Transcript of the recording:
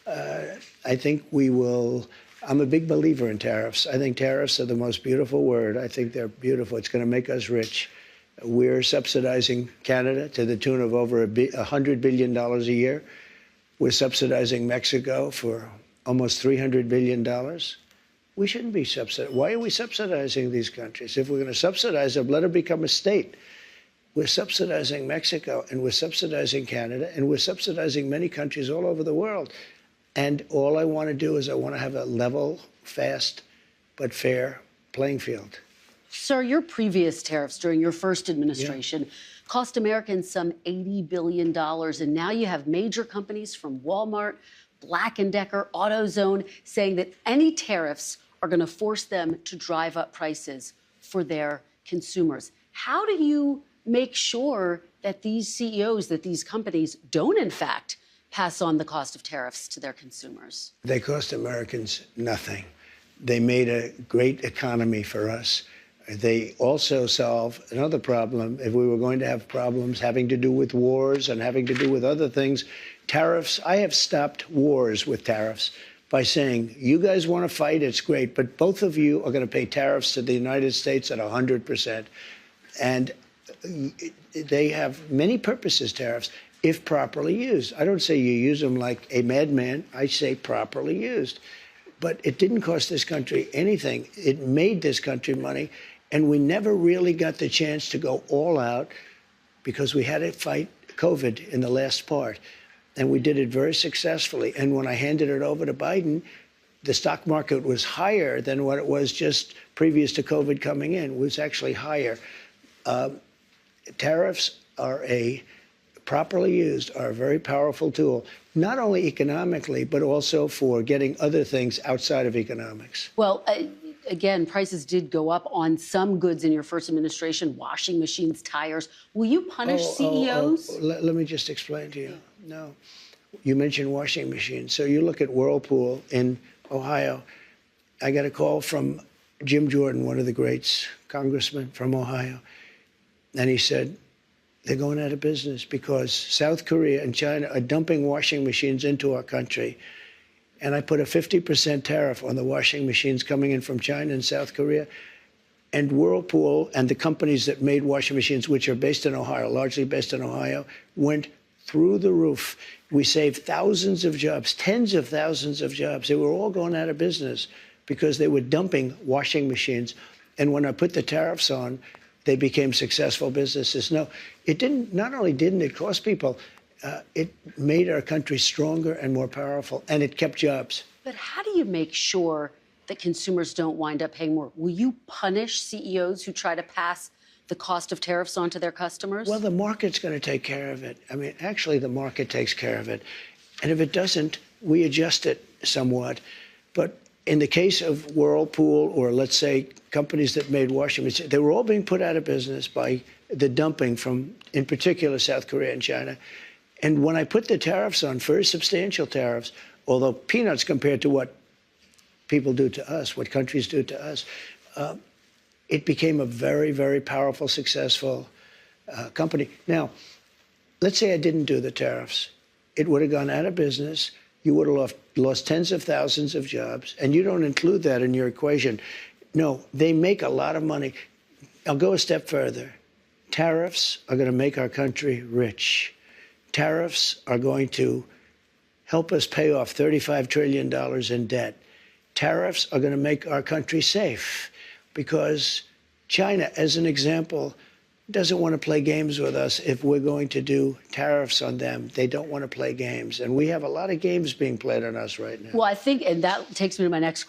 I think we will. I'm a big believer in tariffs. I think tariffs are the most beautiful word. I think they're beautiful. It's going to make us rich. We're subsidizing Canada to the tune of over $100 billion a year. We're subsidizing Mexico for almost $300 billion. We shouldn't be subsidizing. Why are we subsidizing these countries? If we're going to subsidize them, let them become a state. We're subsidizing Mexico, and we're subsidizing Canada, and we're subsidizing many countries all over the world. And all I want to do is I want to have a level, fast, but fair playing field. Sir, your previous tariffs during your first administration cost Americans some $80 billion. And now you have major companies from Walmart, Black & Decker, AutoZone saying that any tariffs are going to force them to drive up prices for their consumers. How do you make sure that these CEOs, that these companies don't, in fact, pass on the cost of tariffs to their consumers? They cost Americans nothing. They made a great economy for us. They also solve another problem. If we were going to have problems having to do with wars and having to do with other things, tariffs, I have stopped wars with tariffs by saying, you guys want to fight, it's great, but both of you are going to pay tariffs to the United States at 100%. And they have many purposes, tariffs, if properly used. I don't say you use them like a madman. I say properly used. But it didn't cost this country anything. It made this country money. And we never really got the chance to go all out because we had to fight COVID in the last part. And we did it very successfully. And when I handed it over to Biden, the stock market was higher than what it was just previous to COVID coming in. It was actually higher. Tariffs are properly used, are a very powerful tool, not only economically, but also for getting other things outside of economics. Well, again, prices did go up on some goods in your first administration, washing machines, tires. Will you punish CEOs? Let me just explain to you. No. You mentioned washing machines. So you look at Whirlpool in Ohio. I got a call from Jim Jordan, one of the greats, congressman from Ohio. And he said, they're going out of business because South Korea and China are dumping washing machines into our country. And I put a 50% tariff on the washing machines coming in from China and South Korea. And Whirlpool and the companies that made washing machines, which are based in Ohio, largely based in Ohio, went through the roof. We saved thousands of jobs, tens of thousands of jobs. They were all going out of business because they were dumping washing machines. And when I put the tariffs on, they became successful businesses. No, it didn't. Not only didn't it cost people, it made our country stronger and more powerful, and it kept jobs. But how do you make sure that consumers don't wind up paying more? Will you punish CEOs who try to pass the cost of tariffs on to their customers? Well, the market's going to take care of it. I mean, actually, the market takes care of it. And if it doesn't, we adjust it somewhat. But in the case of Whirlpool, or let's say companies that made washing machines, they were all being put out of business by the dumping from, in particular, South Korea and China. And when I put the tariffs on, very substantial tariffs, although peanuts compared to what people do to us, what countries do to us, it became a very, very powerful, successful company. Now, let's say I didn't do the tariffs. It would have gone out of business. You would have lost tens of thousands of jobs, and you don't include that in your equation. No, they make a lot of money. I'll go a step further. Tariffs are going to make our country rich. Tariffs are going to help us pay off $35 trillion in debt. Tariffs are going to make our country safe because China, as an example, doesn't want to play games with us if we're going to do tariffs on them. They don't want to play games. And we have a lot of games being played on us right now. Well, I think, and that takes me to my next